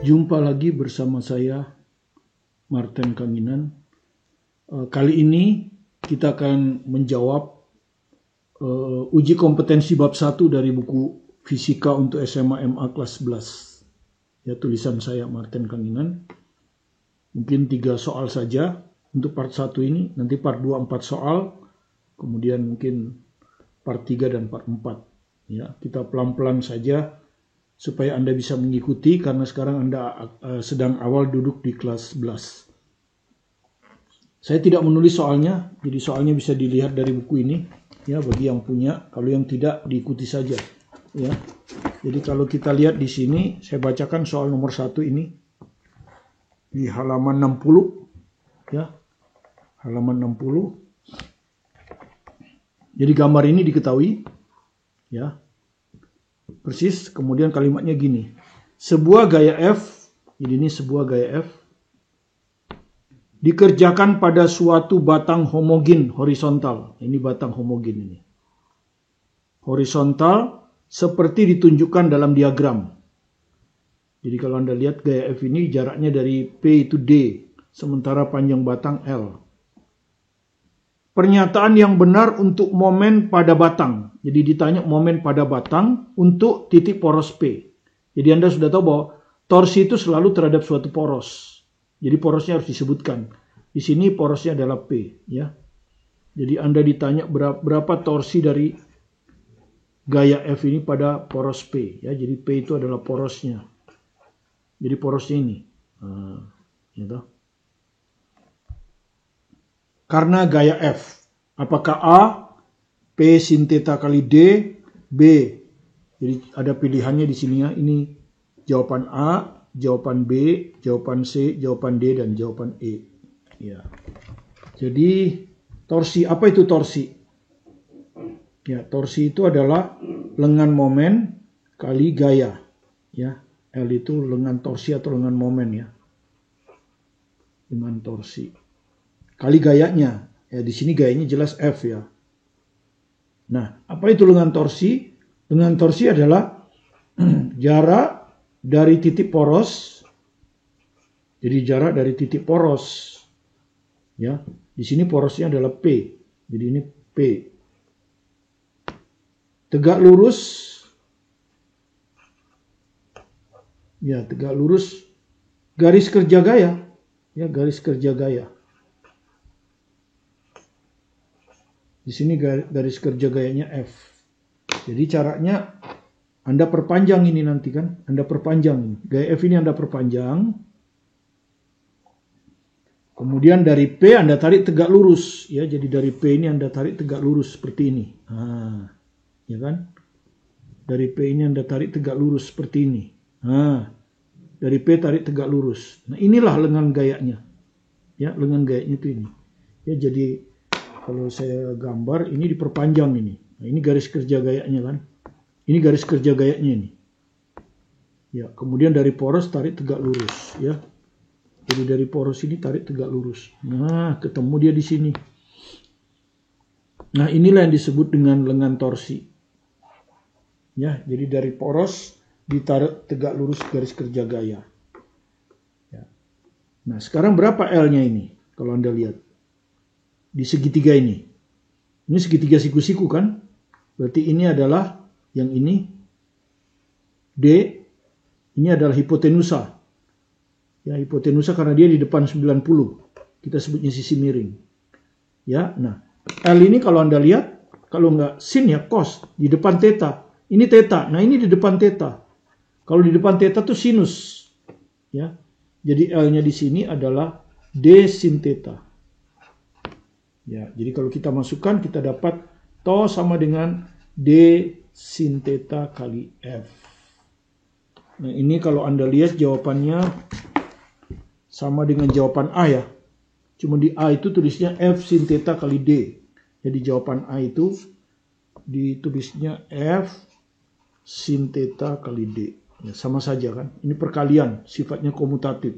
Jumpa lagi bersama saya, Martin Kanginan. Kali ini kita akan menjawab uji kompetensi bab 1 dari buku Fisika untuk SMA MA kelas 11. Ya, tulisan saya, Martin Kanginan. Mungkin 3 soal saja untuk part 1 ini, nanti part 2 4 soal, kemudian mungkin part 3 dan part 4. Ya, kita pelan-pelan saja supaya Anda bisa mengikuti, karena sekarang Anda sedang awal duduk di kelas 11. Saya tidak menulis soalnya, jadi soalnya bisa dilihat dari buku ini, ya, bagi yang punya. Kalau yang tidak, diikuti saja, ya. Jadi kalau kita lihat di sini, saya bacakan soal nomor 1 ini di halaman 60, ya, halaman 60. Jadi gambar ini diketahui, ya. Persis, kemudian kalimatnya gini. Sebuah gaya F, jadi ini sebuah gaya F, dikerjakan pada suatu batang homogen horizontal. Ini batang homogen ini. Horizontal seperti ditunjukkan dalam diagram. Jadi kalau Anda lihat gaya F ini jaraknya dari P itu D, sementara panjang batang L. Pernyataan yang benar untuk momen pada batang. Jadi ditanya momen pada batang untuk titik poros P. Jadi Anda sudah tahu bahwa torsi itu selalu terhadap suatu poros. Jadi porosnya harus disebutkan. Di sini porosnya adalah P, ya. Jadi Anda ditanya berapa torsi dari gaya F ini pada poros P, ya. Jadi P itu adalah porosnya. Jadi porosnya ini. Gitu. Karena gaya F, apakah A, P sin theta kali D, B. Jadi ada pilihannya di sini, ya. Ini jawaban A, jawaban B, jawaban C, jawaban D, dan jawaban E. Ya. Jadi torsi, apa itu torsi? Ya, torsi itu adalah lengan momen kali gaya. Ya, L itu lengan torsi atau lengan momen, ya. Lengan torsi kali gayanya. Ya, di sini gayanya jelas F, ya. Nah, apa itu lengan torsi? Lengan torsi adalah jarak dari titik poros. Jadi jarak dari titik poros. Ya, di sini porosnya adalah P. Jadi ini P. Tegak lurus. Ya, tegak lurus. Garis kerja gaya. Ya, garis kerja gaya. Di sini garis kerja gayanya F. Jadi caranya Anda perpanjang ini nanti, kan. Anda perpanjang. Gaya F ini Anda perpanjang. Kemudian dari P Anda tarik tegak lurus. Ya, jadi dari P ini Anda tarik tegak lurus seperti ini. Nah, ya kan? Dari P ini Anda tarik tegak lurus seperti ini. Nah, dari P tarik tegak lurus. Nah, inilah lengan gayanya. Ya, lengan gayanya itu ini. Ya, jadi kalau saya gambar, ini diperpanjang ini. Nah, ini garis kerja gayanya, kan. Ini garis kerja gayanya ini. Ya, kemudian dari poros tarik tegak lurus, ya. Jadi dari poros ini tarik tegak lurus. Nah, ketemu dia di sini. Nah, inilah yang disebut dengan lengan torsi. Ya, jadi dari poros ditarik tegak lurus garis kerja gaya. Ya. Nah, sekarang berapa L-nya ini? Kalau Anda lihat di segitiga ini. Ini segitiga siku-siku, kan? Berarti ini adalah yang ini D, ini adalah hipotenusa. Ya, hipotenusa karena dia di depan 90. Kita sebutnya sisi miring. Ya, nah, L ini kalau Anda lihat, kalau nggak sin ya cos, di depan theta. Ini theta. Nah, ini di depan theta. Kalau di depan theta tuh sinus. Ya. Jadi L-nya di sini adalah D sin theta. Ya, jadi kalau kita masukkan, kita dapat to sama dengan D sin theta kali F. Nah, ini kalau Anda lihat jawabannya sama dengan jawaban A, ya. Cuma di A itu tulisnya F sin theta kali D. Jadi jawaban A itu ditulisnya F sin theta kali D. Ya, sama saja, kan. Ini perkalian, sifatnya komutatif.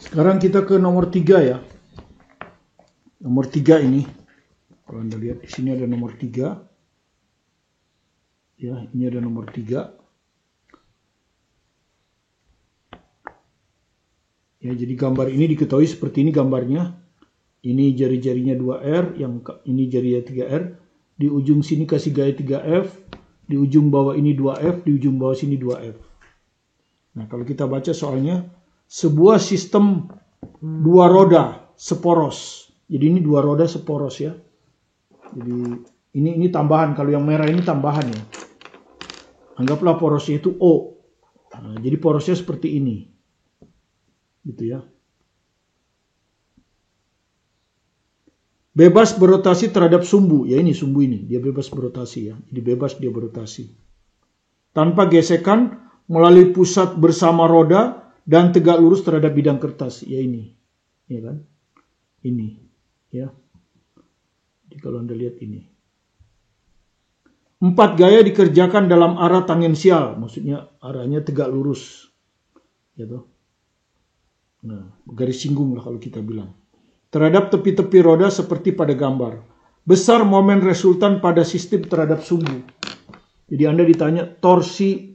Sekarang kita ke nomor 3, ya. Nomor 3 ini, kalau Anda lihat di sini ada nomor 3. Ya, ini ada nomor 3. Ya, jadi gambar ini diketahui seperti ini gambarnya. Ini jari-jarinya 2R, yang ini jarinya 3R. Di ujung sini kasih gaya 3F, di ujung bawah ini 2F, di ujung bawah sini 2F. Nah, kalau kita baca soalnya, sebuah sistem dua roda seporos. Jadi ini dua roda seporos ya. Jadi ini tambahan, kalau yang merah ini tambahan ya. Anggaplah porosnya itu O. Nah, jadi porosnya seperti ini. Gitu ya. Bebas berotasi terhadap sumbu. Ya ini sumbu ini, dia bebas berotasi ya. Jadi bebas dia berotasi. Tanpa gesekan melalui pusat bersama roda dan tegak lurus terhadap bidang kertas. Ya ini. Ya kan? Ini. Ya. Jadi kalau Anda lihat ini. 4 gaya dikerjakan dalam arah tangensial. Maksudnya arahnya tegak lurus. Gitu. Nah, garis singgung lah kalau kita bilang. Terhadap tepi-tepi roda seperti pada gambar. Besar momen resultan pada sistem terhadap sumbu. Jadi Anda ditanya torsi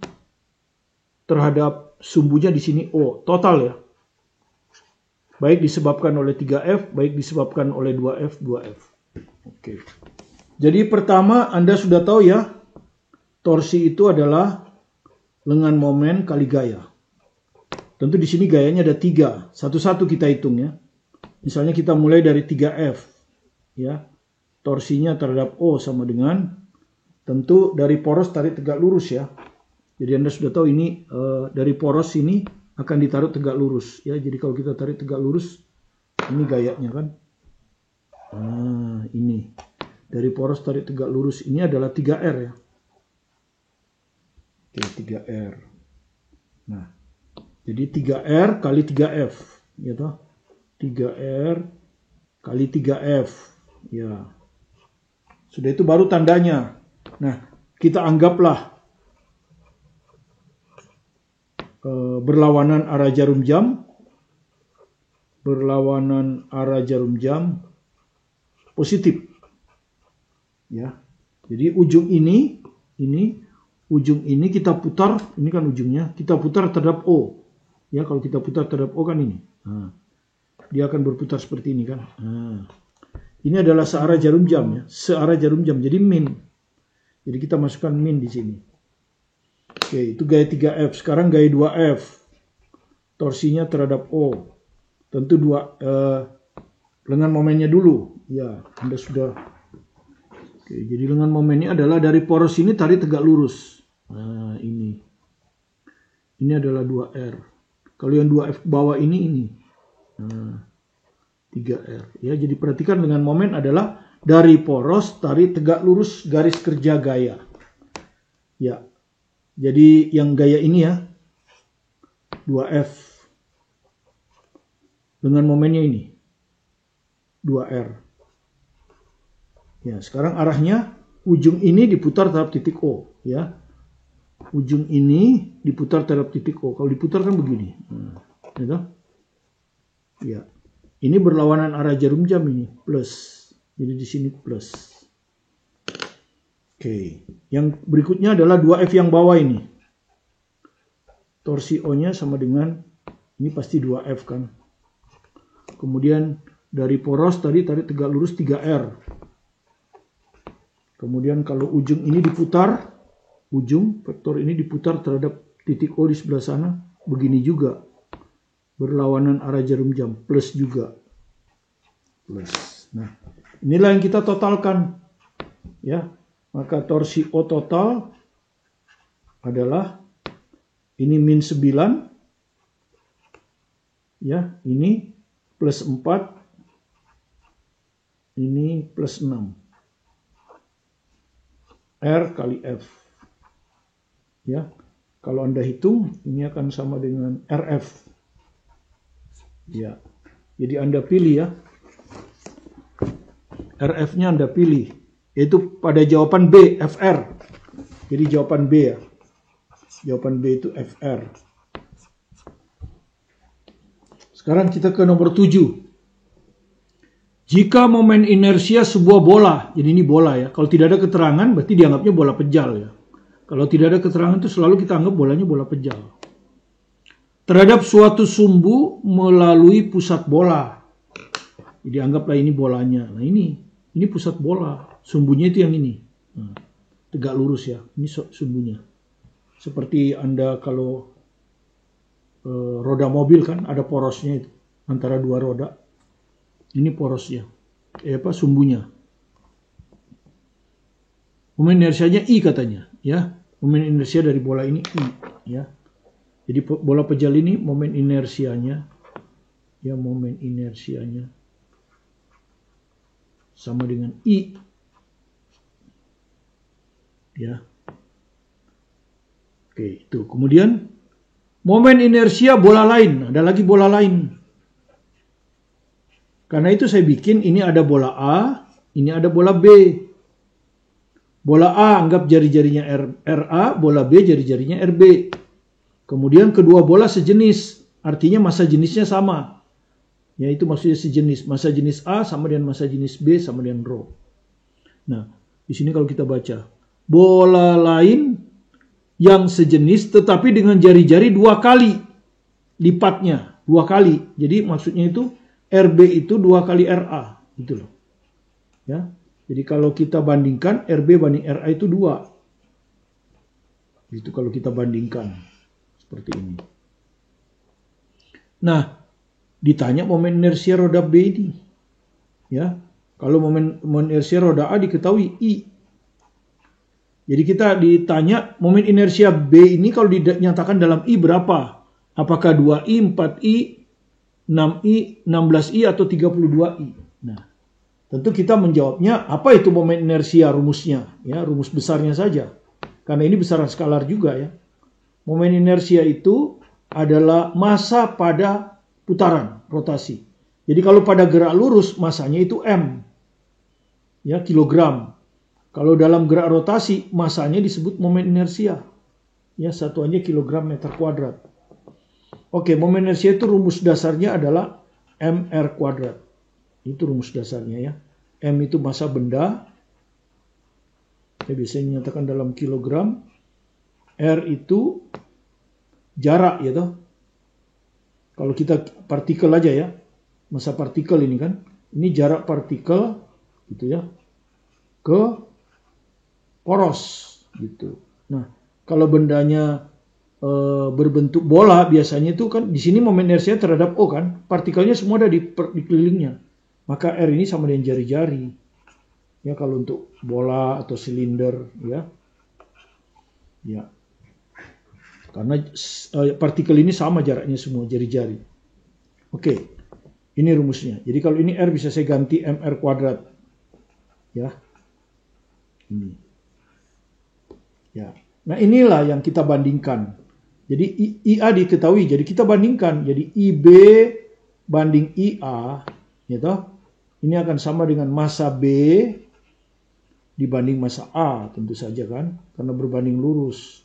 terhadap sumbunya di sini O. Total ya. Baik disebabkan oleh 3F, baik disebabkan oleh 2F, 2F. Oke. Jadi pertama Anda sudah tahu ya. Torsi itu adalah lengan momen kali gaya. Tentu di sini gayanya ada 3. Satu-satu kita hitung ya. Misalnya kita mulai dari 3F. Ya. Torsinya terhadap O sama dengan tentu dari poros tarik tegak lurus ya. Jadi Anda sudah tahu ini dari poros ini akan ditaruh tegak lurus ya. Jadi kalau kita tarik tegak lurus ini gayanya kan. Nah, ini. Dari poros tarik tegak lurus ini adalah 3R ya. Oke, 3R. Nah, jadi 3R kali 3F, ya toh? 3R kali 3F, ya. Sudah itu baru tandanya. Nah, kita anggaplah berlawanan arah jarum jam. Berlawanan arah jarum jam positif. Ya. Jadi ujung ini ujung ini kita putar, ini kan ujungnya, kita putar terhadap O. Ya, kalau kita putar terhadap O kan ini. Nah, dia akan berputar seperti ini kan. Nah, ini adalah searah jarum jam ya, searah jarum jam. Jadi min. Jadi kita masukkan min di sini. Oke, itu gaya 3F. Sekarang gaya 2F. Torsinya terhadap O. Tentu lengan momennya dulu. Ya, Anda sudah. Oke, jadi lengan momennya adalah dari poros ini tarik tegak lurus. Nah, ini. Ini adalah 2R. Kalau yang 2F bawah ini. Nah, 3R. Ya, jadi perhatikan lengan momen adalah dari poros tarik tegak lurus garis kerja gaya. Ya. Jadi yang gaya ini ya. 2F. Lengan momennya ini. 2R. Ya, sekarang arahnya ujung ini diputar terhadap titik O, ya. Ujung ini diputar terhadap titik O. Kalau diputar kan begini. Nah, gitu. Ya. Ini berlawanan arah jarum jam ini, plus. Jadi di sini plus. Oke. Yang berikutnya adalah 2F yang bawah ini. Torsi O-nya sama dengan ini pasti 2F kan. Kemudian dari poros tadi tarik tegak lurus 3R. Kemudian kalau ujung ini diputar, ujung vektor ini diputar terhadap titik O di sebelah sana, begini juga. Berlawanan arah jarum jam, plus juga. Plus. Nah, inilah yang kita totalkan. Ya, maka torsi O total adalah ini min 9. Ya, ini plus 4. Ini plus 6. R kali F. Ya, kalau Anda hitung ini akan sama dengan RF. Ya, jadi Anda pilih ya. RF-nya Anda pilih, yaitu pada jawaban B, FR. Jadi jawaban B ya. Jawaban B itu FR. Sekarang kita ke nomor 7. Jika momen inersia sebuah bola, jadi ini bola ya. Kalau tidak ada keterangan berarti dianggapnya bola pejal ya. Kalau tidak ada keterangan itu selalu kita anggap bolanya bola pejal. terhadap suatu sumbu melalui pusat bola. Jadi anggaplah ini bolanya. Nah ini pusat bola. Sumbunya itu yang ini. Nah, tegak lurus ya. Ini sumbunya. Seperti Anda kalau roda mobil kan ada porosnya itu antara dua roda. Ini porosnya. Sumbunya. Momen inersianya I katanya, ya. Momen inersia dari bola ini I, ya. Jadi bola pejal ini momen inersianya, ya, momen inersianya sama dengan I, ya. Oke, itu. Kemudian momen inersia bola lain, ada lagi bola lain. Karena itu saya bikin ini ada bola A, ini ada bola B. Bola A anggap jari-jarinya RA, bola B jari-jarinya RB. Kemudian kedua bola sejenis, artinya massa jenisnya sama. Ya, itu maksudnya sejenis. Massa jenis A sama dengan massa jenis B sama dengan rho. Nah, di sini kalau kita baca, bola lain yang sejenis tetapi dengan jari-jari 2 kali lipatnya, 2 kali. Jadi maksudnya itu RB itu 2 kali RA, gitu loh. Ya. Jadi kalau kita bandingkan RB banding RA itu 2. Itu kalau kita bandingkan seperti ini. Nah, ditanya momen inersia roda B ini. Ya. Kalau momen inersia roda A diketahui I. Jadi kita ditanya momen inersia B ini kalau dinyatakan dalam I berapa? Apakah 2I, 4I, 6I, 16I atau 32I? Nah, tentu kita menjawabnya apa itu momen inersia rumusnya, ya, rumus besarnya saja. Karena ini besaran skalar juga ya. Momen inersia itu adalah massa pada putaran rotasi. Jadi kalau pada gerak lurus massanya itu M. Ya, kilogram. Kalau dalam gerak rotasi massanya disebut momen inersia. Ya, satuannya kilogram meter kuadrat. Oke, momen inersia itu rumus dasarnya adalah mr kuadrat. Itu rumus dasarnya ya. M itu massa benda. Ya, biasanya dinyatakan dalam kilogram. R itu jarak ya toh. Kalau kita partikel aja ya. Massa partikel ini kan. Ini jarak partikel gitu ya. Ke poros gitu. Nah, kalau bendanya berbentuk bola biasanya itu kan di sini momen inersia terhadap O kan. Partikelnya semua ada di kelilingnya. Maka R ini sama dengan jari-jari. Ya, kalau untuk bola atau silinder ya. Ya. Karena partikel ini sama jaraknya semua jari-jari. Oke. Ini rumusnya. Jadi kalau ini R bisa saya ganti mr kuadrat. Ya. Ini. Ya. Nah, inilah yang kita bandingkan. Jadi IA diketahui. Jadi kita bandingkan. Jadi IB banding IA, ya toh. Ini akan sama dengan massa B dibanding massa A, tentu saja kan, karena berbanding lurus.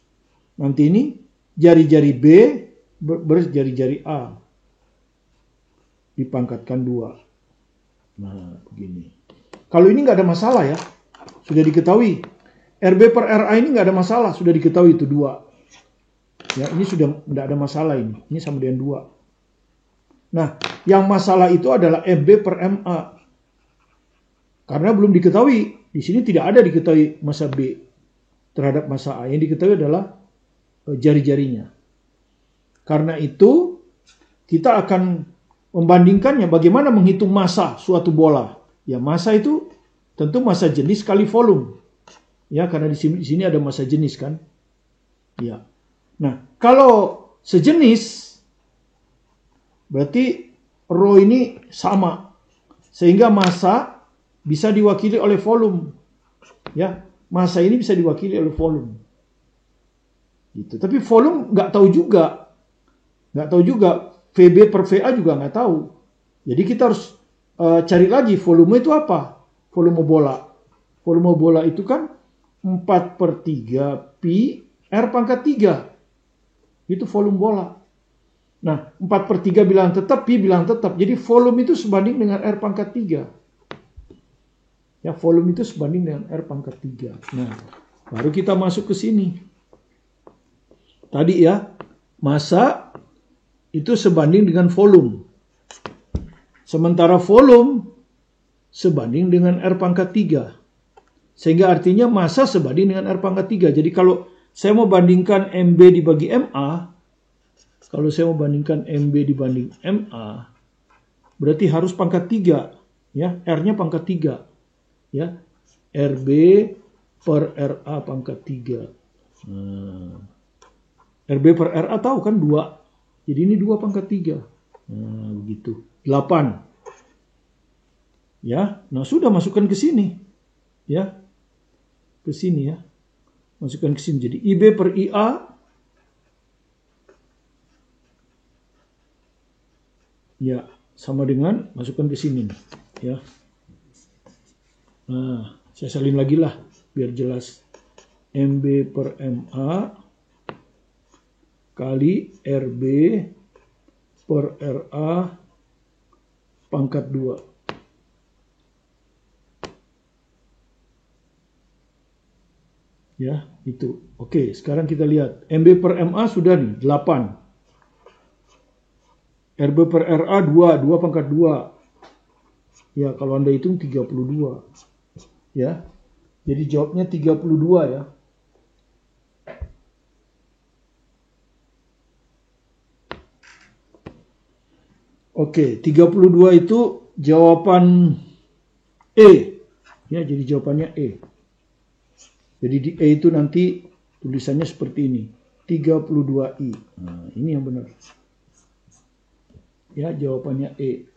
Nanti ini jari-jari B berjari-jari A dipangkatkan 2. Nah, begini. Kalau ini nggak ada masalah ya, sudah diketahui. RB per RA ini nggak ada masalah, sudah diketahui itu 2. Ya, ini sudah tidak ada masalah ini. Ini sama dengan 2. Nah, yang masalah itu adalah MB per MA. Karena belum diketahui. Di sini tidak ada diketahui massa B terhadap massa A. Yang diketahui adalah jari-jarinya. Karena itu, kita akan membandingkannya bagaimana menghitung massa suatu bola. Ya, massa itu tentu massa jenis kali volume. Ya, karena di sini ada massa jenis kan. Ya. Nah, kalau sejenis berarti rho ini sama. Sehingga massa bisa diwakili oleh volume. Ya, massa ini bisa diwakili oleh volume. Gitu. Tapi volume nggak tahu juga. Nggak tahu juga. VB per VA juga nggak tahu. Jadi kita harus cari lagi volume itu apa. Volume bola. Volume bola itu kan 4/3 pi R pangkat 3. Itu volume bola. Nah, 4/3 bilang tetap, pi bilang tetap. Jadi volume itu sebanding dengan R pangkat 3. Ya, volume itu sebanding dengan R pangkat 3. Nah, baru kita masuk ke sini. Tadi ya, massa itu sebanding dengan volume. Sementara volume sebanding dengan R pangkat 3. Sehingga artinya massa sebanding dengan R pangkat 3. Jadi kalau saya mau bandingkan MB dibagi MA, kalau saya mau bandingkan MB dibanding MA, berarti harus pangkat 3. Ya, R-nya pangkat 3. Ya, RB per RA pangkat 3. RB per RA tahu kan 2. Jadi ini 2 pangkat 3. Nah, begitu. 8. Ya, nah sudah masukkan ke sini. Ya. Ke sini ya. Masukkan ke sini. Jadi IB per IA ya sama dengan masukkan ke sini nih, ya. Nah, saya salin lagi lah biar jelas. MB per MA kali RB per RA pangkat 2. Ya, itu. Oke, sekarang kita lihat. MB per MA sudah nih, 8. RB per RA 2, 2 pangkat 2. Ya, kalau Anda hitung 32. Ya. Jadi jawabnya 32 ya. Oke, 32 itu jawaban E. Ya, jadi jawabannya E. Jadi di E itu nanti tulisannya seperti ini. 32I. Nah, ini yang benar. Ya, jawabannya E.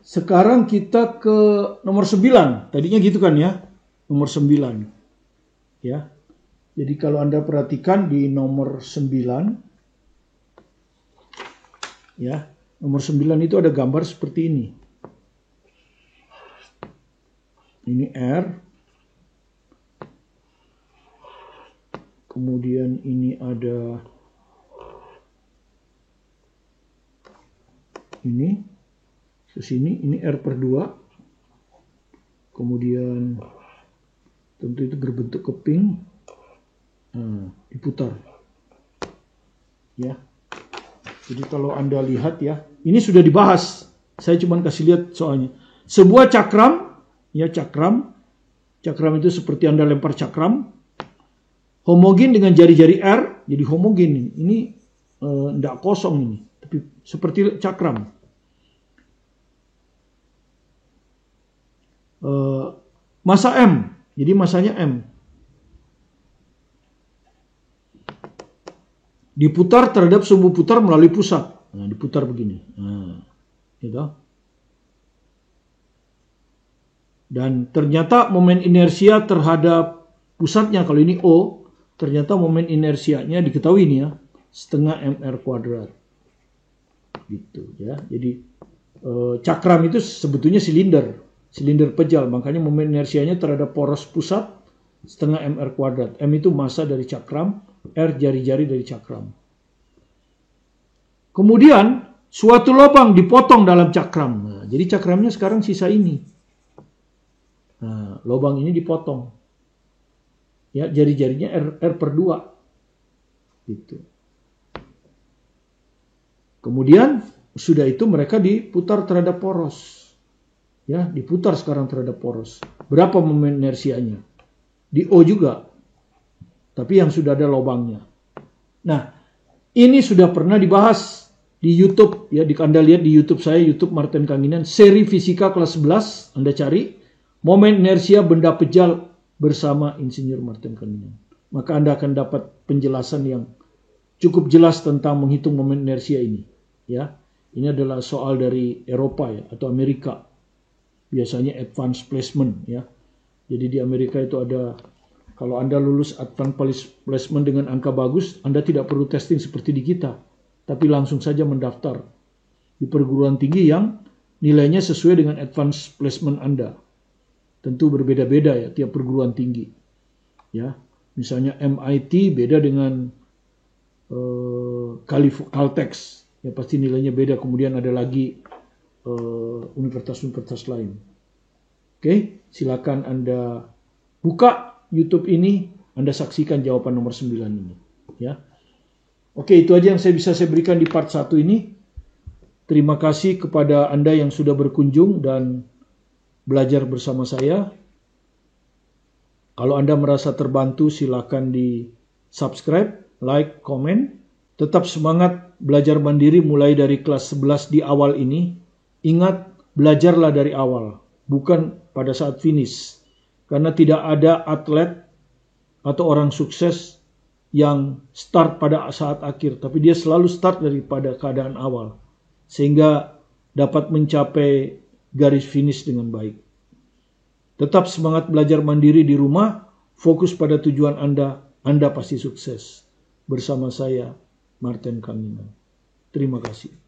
Sekarang kita ke nomor 9. Tadinya gitu kan ya. Nomor 9. Ya. Jadi kalau Anda perhatikan di nomor 9. Ya. Nomor 9 itu ada gambar seperti ini. Ini R. Kemudian ini ada ini ke sini, ini R per 2. Kemudian tentu itu berbentuk keping. Nah, diputar. Ya. Jadi kalau Anda lihat ya, ini sudah dibahas. Saya cuma kasih lihat soalnya. Sebuah cakram, ya cakram itu seperti Anda lempar cakram. Homogen dengan jari-jari R, jadi homogen ini tidak kosong ini, tapi seperti cakram. Massa M, jadi massanya M. Diputar terhadap sumbu putar melalui pusat. Nah, diputar begini. Nah, gitu. Dan ternyata momen inersia terhadap pusatnya, kalau ini O, ternyata momen inersianya diketahui nih ya, setengah mr kuadrat. Gitu ya. Jadi cakram itu sebetulnya silinder pejal, makanya momen inersianya terhadap poros pusat setengah mr kuadrat. M itu massa dari cakram, R jari-jari dari cakram. Kemudian suatu lubang dipotong dalam cakram. Nah, jadi cakramnya sekarang sisa ini. Nah, lubang ini dipotong. Ya, jari-jarinya R per 2. Gitu. Kemudian sudah itu mereka diputar terhadap poros. Ya, diputar sekarang terhadap poros. Berapa momen inersianya? Di O juga. Tapi yang sudah ada lubangnya. Nah, ini sudah pernah dibahas di YouTube ya, Anda lihat di YouTube saya, YouTube Martin Kanginan, seri fisika kelas 11, Anda cari momen inersia benda pejal bersama Insinyur Martin Kanginan. Maka Anda akan dapat penjelasan yang cukup jelas tentang menghitung momen inersia ini. Ya, ini adalah soal dari Eropa ya atau Amerika. Biasanya advanced placement ya. Jadi di Amerika itu ada, kalau Anda lulus advanced placement dengan angka bagus, Anda tidak perlu testing seperti di kita, tapi langsung saja mendaftar di perguruan tinggi yang nilainya sesuai dengan advanced placement Anda. Tentu berbeda-beda ya tiap perguruan tinggi. Ya, misalnya MIT beda dengan Caltech, ya pasti nilainya beda. Kemudian ada lagi universitas-universitas lain. Oke, silakan Anda buka YouTube ini, Anda saksikan jawaban nomor 9 ini. Ya, Oke, itu aja yang bisa saya berikan di part 1 ini. Terima kasih kepada Anda yang sudah berkunjung dan belajar bersama saya. Kalau Anda merasa terbantu, silakan di subscribe, like, komen. Tetap semangat belajar mandiri mulai dari kelas 11 di awal ini. Ingat, belajarlah dari awal, bukan pada saat finish. Karena tidak ada atlet atau orang sukses yang start pada saat akhir, tapi dia selalu start daripada keadaan awal, sehingga dapat mencapai garis finish dengan baik. Tetap semangat belajar mandiri di rumah, fokus pada tujuan Anda pasti sukses. Bersama saya, Martin Kamina. Terima kasih.